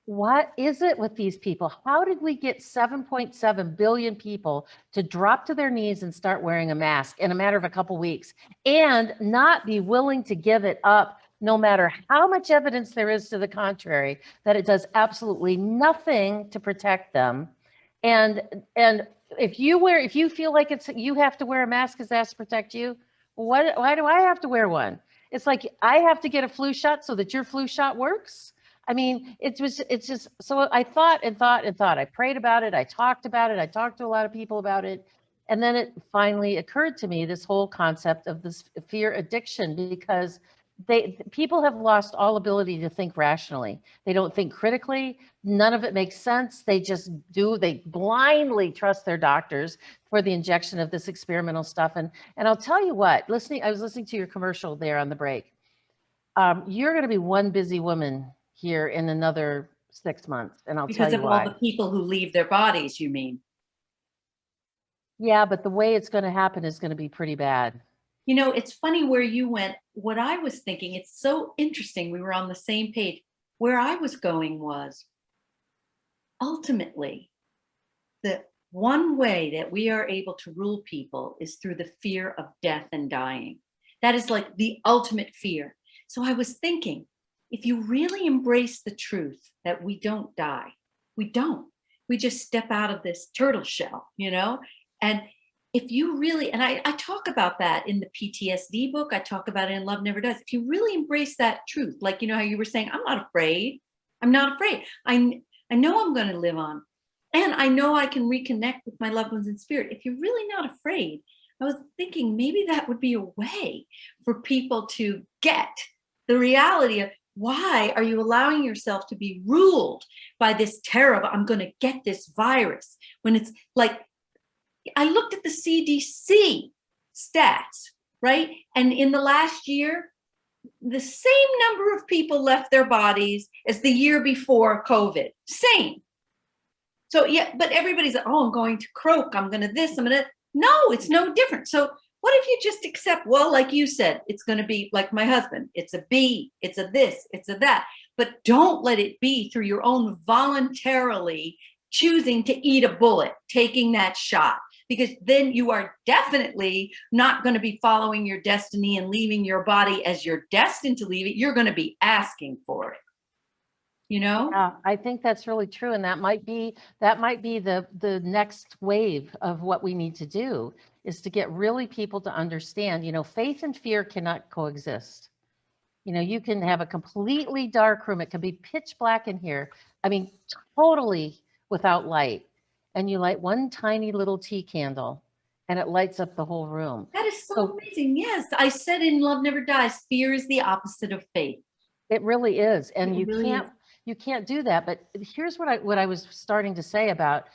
what is it with these people? How did we get 7.7 billion people to drop to their knees and start wearing a mask in a matter of a couple weeks and not be willing to give it up, no matter how much evidence there is to the contrary, that it does absolutely nothing to protect them? And if you feel like you have to wear a mask because that's to protect you, why do I have to wear one? It's like I have to get a flu shot so that your flu shot works. I mean, it's just, so I thought. I prayed about it. I talked about it. I talked to a lot of people about it. And then it finally occurred to me, this whole concept of this fear addiction, because people have lost all ability to think rationally. They don't think critically. None of it makes sense. They just do. They blindly trust their doctors for the injection of this experimental stuff. And I'll tell you what, I was listening to your commercial there on the break. You're going to be one busy woman here in another 6 months. And I'll tell you why. Because of all the people who leave their bodies, you mean? Yeah, but the way it's going to happen is going to be pretty bad. It's funny where you went. What I was thinking, it's so interesting. We were on the same page. Where I was going was, ultimately, the one way that we are able to rule people is through the fear of death and dying. That is like the ultimate fear. So I was thinking, if you really embrace the truth that we don't die, we don't. We just step out of this turtle shell, and if you really, and I talk about that in the PTSD book, I talk about it in Love Never Dies. If you really embrace that truth, like, how you were saying, I'm not afraid. I'm not afraid. I know I'm going to live on, and I know I can reconnect with my loved ones in spirit. If you're really not afraid, I was thinking maybe that would be a way for people to get the reality of, why are you allowing yourself to be ruled by this terror of, I'm going to get this virus, when it's like, I looked at the CDC stats, right? And in the last year, the same number of people left their bodies as the year before COVID. Same. So yeah, but everybody's like, oh, I'm going to croak, I'm going to this, I'm going to, no, it's no different. So what if you just accept, well, like you said, it's going to be like my husband, it's a B, it's a this, it's a that, but don't let it be through your own voluntarily choosing to eat a bullet, taking that shot, because then you are definitely not going to be following your destiny and leaving your body as you're destined to leave it. You're going to be asking for it. You know? Yeah, I think that's really true. And that might be the next wave of what we need to do, is to get really people to understand, faith and fear cannot coexist. You can have a completely dark room. It can be pitch black in here. I mean, totally without light. And you light one tiny little tea candle and it lights up the whole room. That is so amazing. Yes. I said in Love Never Dies, fear is the opposite of faith. It really is. And It really is. You can't do that. But here's what I was starting to say about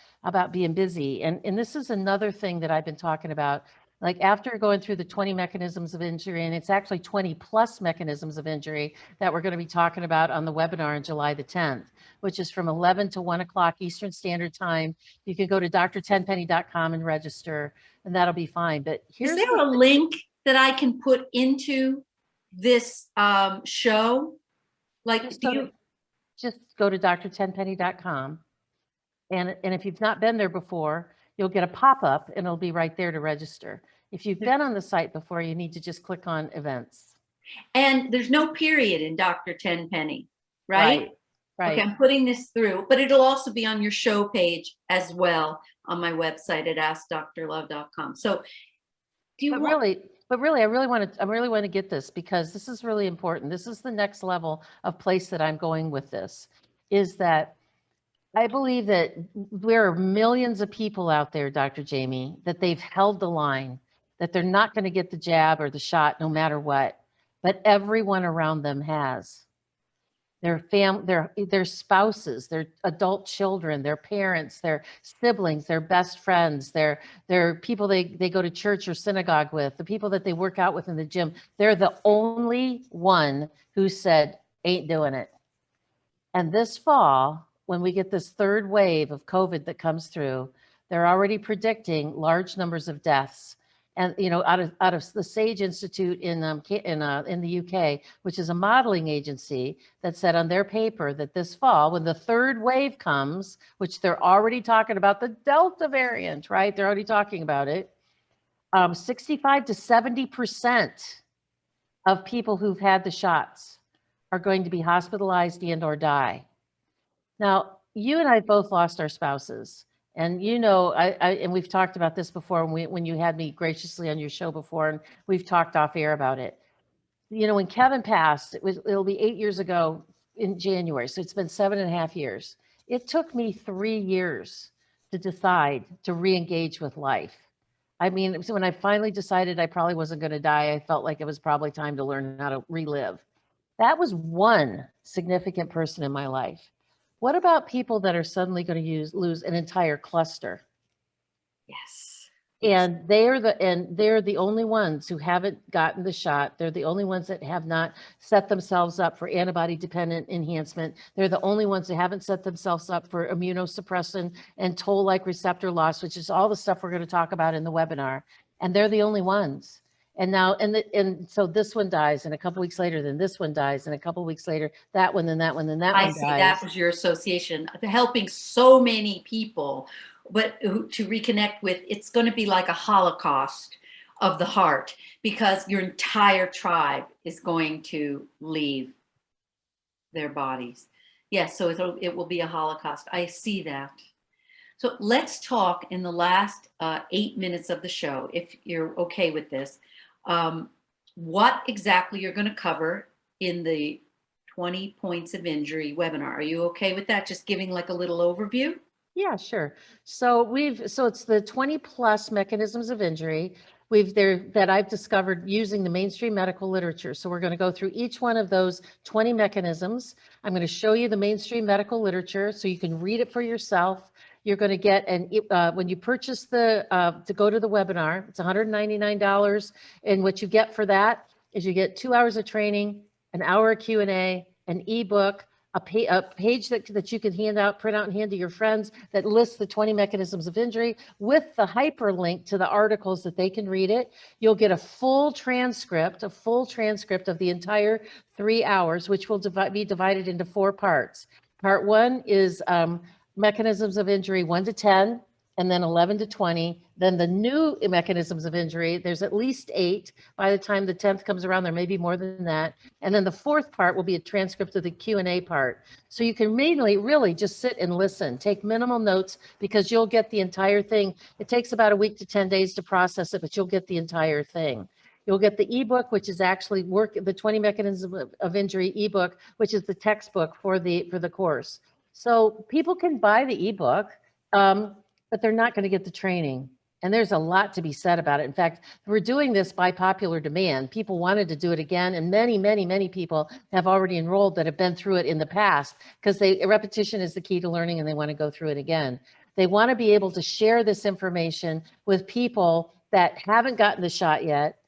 being busy. And this is another thing that I've been talking about. Like, after going through the 20 mechanisms of injury, and it's actually 20 plus mechanisms of injury that we're going to be talking about on the webinar on July the 10th, which is from 11 to 1 o'clock Eastern Standard Time. You can go to drtenpenny.com and register, and that'll be fine. But here's, is there a link that I can put into this show? Like, just go to drtenpenny.com. And if you've not been there before, you'll get a pop-up and it'll be right there to register. If you've been on the site before, you need to just click on events. And there's no period in Dr. Tenpenny, right? Right. Okay, I'm putting this through, but it'll also be on your show page as well on my website at askdrlove.com. So do you But really, I really want to get this, because this is really important. This is the next level of place that I'm going with this, is that I believe that there are millions of people out there, Dr. Jamie, that they've held the line, that they're not going to get the jab or the shot no matter what, but everyone around them has. Their spouses, their adult children, their parents, their siblings, their best friends, their people they go to church or synagogue with, the people that they work out with in the gym. They're the only one who said, ain't doing it. And this fall, when we get this third wave of COVID that comes through, they're already predicting large numbers of deaths. And out of the Sage Institute in the UK, which is a modeling agency, that said on their paper that this fall, when the third wave comes, which they're already talking about, the Delta variant, right? They're already talking about it. 65 to 70% of people who've had the shots are going to be hospitalized and/or die. Now, you and I both lost our spouses. And and we've talked about this before when you had me graciously on your show before, and we've talked off air about it. When Kevin passed, it'll be 8 years ago in January. So it's been 7.5 years. It took me 3 years to decide to re-engage with life. I mean, so when I finally decided I probably wasn't going to die, I felt like it was probably time to learn how to relive. That was one significant person in my life. What about people that are suddenly going to lose an entire cluster? Yes. And they're the only ones who haven't gotten the shot. They're the only ones that have not set themselves up for antibody-dependent enhancement. They're the only ones that haven't set themselves up for immunosuppression and toll-like receptor loss, which is all the stuff we're going to talk about in the webinar. And they're the only ones. And now, and so this one dies, and a couple weeks later, then this one dies, and a couple weeks later, that one, then that one, then that one dies. I see, that was your association, helping so many people, but to reconnect with, it's going to be like a Holocaust of the heart, because your entire tribe is going to leave their bodies. Yes, so it will be a Holocaust. I see that. So let's talk in the last 8 minutes of the show, if you're okay with this. What exactly you're going to cover in the 20 points of injury webinar. Are you okay with that? Just giving like a little overview? Yeah, sure. So it's the 20 plus mechanisms of injury. that I've discovered using the mainstream medical literature. So we're going to go through each one of those 20 mechanisms. I'm going to show you the mainstream medical literature so you can read it for yourself. You're going to get when you purchase to go to the webinar, it's $199. And what you get for that is you get 2 hours of training, an hour of Q&A, an ebook, a page that you can print out and hand to your friends that lists the 20 mechanisms of injury with the hyperlink to the articles that they can read it. You'll get a full transcript of the entire 3 hours, which will be divided into 4 parts. Part 1 is mechanisms of injury 1 to 10, and then 11 to 20. Then the new mechanisms of injury, there's at least 8. By the time the 10th comes around, there may be more than that. And then the 4th part will be a transcript of the Q&A part. So you can mainly really just sit and listen, take minimal notes, because you'll get the entire thing. It takes about a week to 10 days to process it, but you'll get the entire thing. You'll get the ebook, which is actually the 20 mechanisms of injury ebook, which is the textbook for the course. So people can buy the ebook, but they're not going to get the training. And there's a lot to be said about it. In fact, we're doing this by popular demand. People wanted to do it again, and many, many, many people have already enrolled that have been through it in the past, because repetition is the key to learning, and they want to go through it again. They want to be able to share this information with people that haven't gotten the shot yet,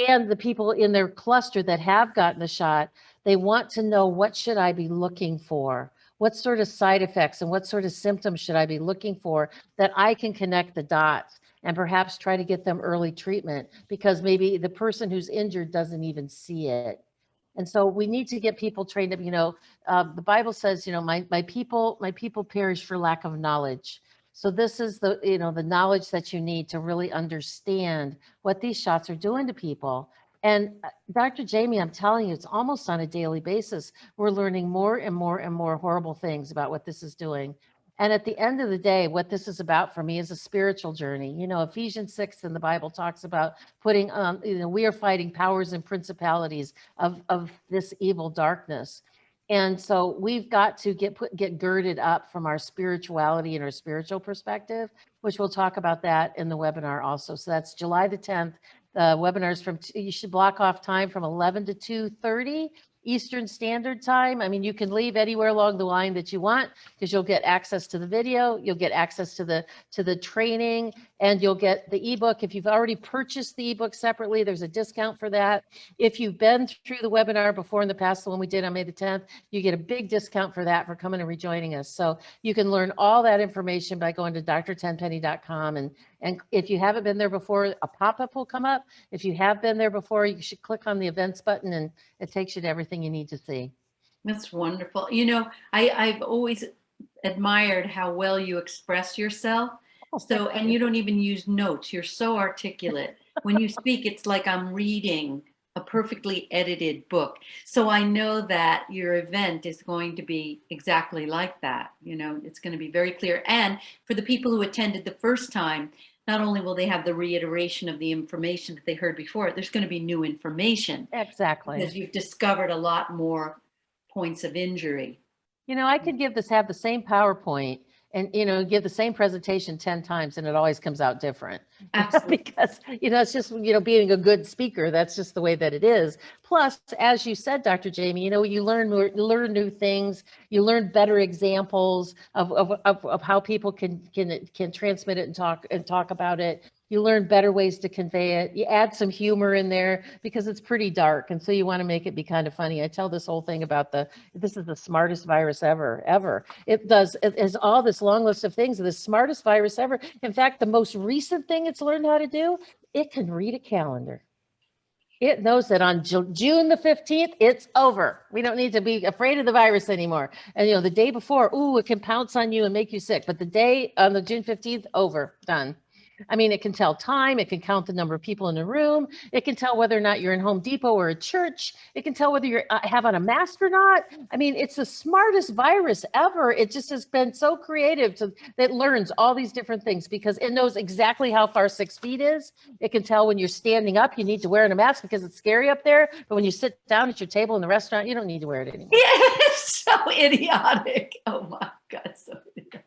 and the people in their cluster that have gotten the shot. They want to know, what should I be looking for? What sort of side effects and what sort of symptoms should I be looking for, that I can connect the dots and perhaps try to get them early treatment, because maybe the person who's injured doesn't even see it. And so we need to get people trained up. The Bible says, my people perish for lack of knowledge. So this is the knowledge that you need to really understand what these shots are doing to people. And Dr. Jamie, I'm telling you, it's almost on a daily basis. We're learning more and more and more horrible things about what this is doing. And at the end of the day, what this is about for me is a spiritual journey. Ephesians 6 in the Bible talks about putting, we are fighting powers and principalities of this evil darkness. And so we've got to get girded up from our spirituality and our spiritual perspective, which we'll talk about that in the webinar also. So that's July the 10th. The webinars you should block off time from 11 to 2:30 Eastern Standard Time. I mean, you can leave anywhere along the line that you want, because you'll get access to the video, you'll get access to the training, and you'll get the ebook. If you've already purchased the ebook separately, there's a discount for that. If you've been through the webinar before in the past, the one we did on May the 10th, you get a big discount for that, for coming and rejoining us. So you can learn all that information by going to drtenpenny.com. And if you haven't been there before, a pop-up will come up. If you have been there before, you should click on the events button, and it takes you to everything you need to see. That's wonderful. I've always admired how well you express yourself. And you don't even use notes. You're so articulate. When you speak, it's like I'm reading a perfectly edited book. So I know that your event is going to be exactly like that. It's going to be very clear. And for the people who attended the first time, not only will they have the reiteration of the information that they heard before, there's going to be new information. Exactly. Because you've discovered a lot more points of injury. I could have the same PowerPoint and, give the same presentation 10 times, and it always comes out different. Absolutely. Because, it's just, being a good speaker, that's just the way that it is. Plus, as you said, Dr. Jamie, you learn new things, you learn better examples of how people can transmit it and talk about it. You learn better ways to convey it. You add some humor in there, because it's pretty dark. And so you want to make it be kind of funny. I tell this whole thing about this is the smartest virus ever. It has all this long list of things, the smartest virus ever. In fact, the most recent thing it's learned how to do, it can read a calendar. It knows that on June the 15th, it's over. We don't need to be afraid of the virus anymore. And, the day before, it can pounce on you and make you sick. But the day on the June 15th, over, done. I mean, it can tell time, it can count the number of people in the room, it can tell whether or not you're in Home Depot or a church, it can tell whether you have on a mask or not. I mean, it's the smartest virus ever. It just has been so creative that learns all these different things, because it knows exactly how far 6 feet is. It can tell when you're standing up, you need to wear a mask because it's scary up there. But when you sit down at your table in the restaurant, you don't need to wear it anymore. Yeah, it's so idiotic. Oh my God, so idiotic.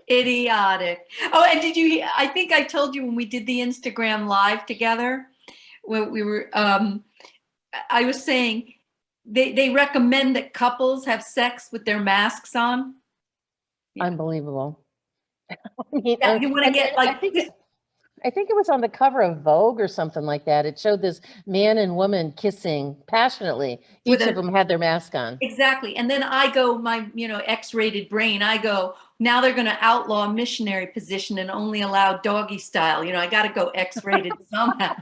Idiotic. Oh, and did you hear, I think I told you when we did the Instagram live together, when we were, I was saying they recommend that couples have sex with their masks on. Yeah. Unbelievable. I mean, Yeah, you want to get like, I think it was on the cover of Vogue or something like that. It showed this man and woman kissing passionately. Each of them had their mask on. Exactly. And then I go, my, X-rated brain, I go, now they're going to outlaw missionary position and only allow doggy style. I got to go X-rated somehow.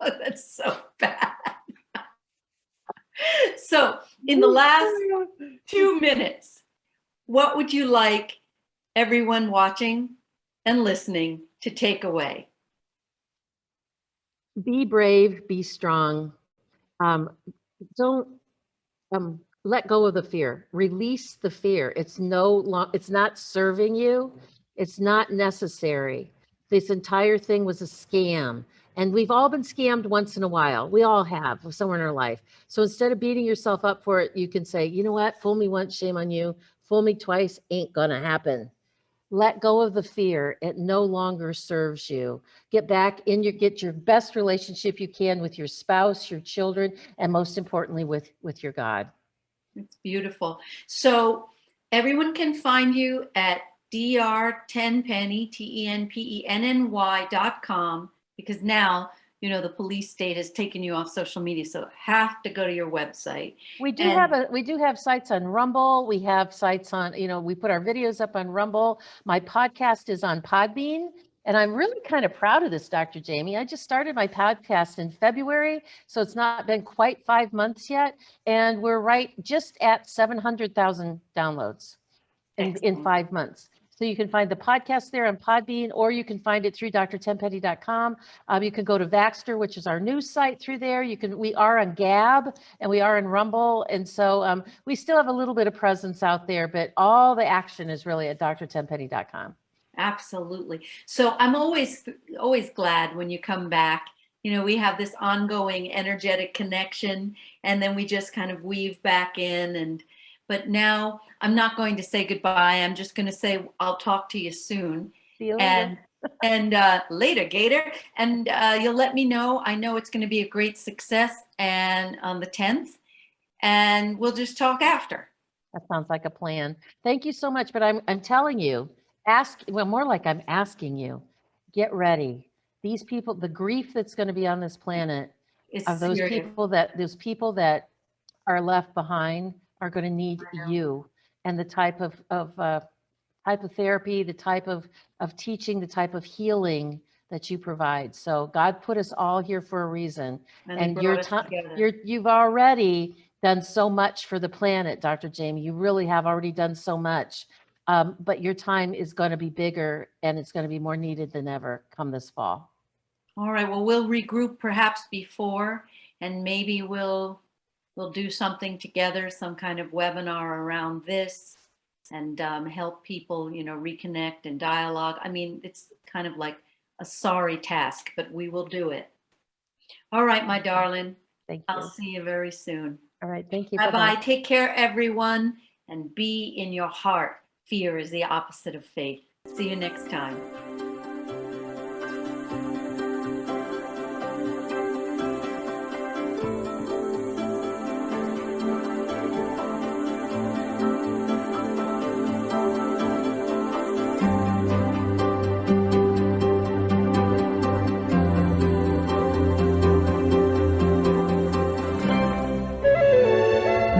That's so bad. So in the last 2 minutes, what would you like everyone watching and listening to take away? Be brave, be strong. Don't let go of the fear. Release the fear. It's not serving you. It's not necessary. This entire thing was a scam. And we've all been scammed once in a while. We all have, somewhere in our life. So instead of beating yourself up for it, you can say, you know what? Fool me once, shame on you. Fool me twice, ain't gonna happen. Let go of the fear. It no longer serves you. Get your best relationship you can with your spouse, your children, and most importantly, with your God. It's beautiful. So everyone can find you at drtenpenny, TENPENNY.com, because now, the police state has taken you off social media, so have to go to your website. We do have sites on Rumble. We have sites on, we put our videos up on Rumble. My podcast is on Podbean. And I'm really kind of proud of this, Dr. Jamie. I just started my podcast in February, so it's not been quite 5 months yet. And we're just at 700,000 downloads in 5 months. So you can find the podcast there on Podbean, or you can find it through drtenpenny.com. You can go to Vaxter, which is our news site, through there. We are on Gab and we are in Rumble. And so we still have a little bit of presence out there, but all the action is really at drtenpenny.com. Absolutely. So I'm always glad when you come back. We have this ongoing energetic connection, and then we just kind of weave back in. But now I'm not going to say goodbye. I'm just going to say I'll talk to you soon. See you later. And later, Gator. And you'll let me know. I know it's going to be a great success, and on the 10th, and we'll just talk after. That sounds like a plan. Thank you so much. But I'm telling you, more like I'm asking you, get ready. These people, the grief that's going to be on this planet, those people that are left behind are going to need you, and the type of therapy, the type of teaching, the type of healing that you provide. So God put us all here for a reason, and you've already done so much for the planet, Dr. Jamie. You really have already done so much, but your time is going to be bigger, and it's going to be more needed than ever come this fall. All right. Well, we'll regroup perhaps before, and maybe we'll do something together, some kind of webinar around this, and help people, reconnect and dialogue. I mean, it's kind of like a sorry task, but we will do it. All right, my darling. Thank you. I'll see you very soon. All right. Thank you. Bye-bye. Take care, everyone, and be in your heart. Fear is the opposite of faith. See you next time.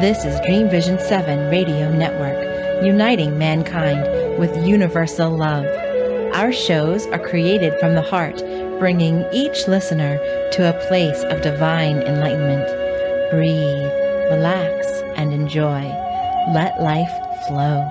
This is Dream Vision 7 Radio Network, uniting mankind with universal love. Our shows are created from the heart, bringing each listener to a place of divine enlightenment. Breathe, relax, and enjoy. Let life flow.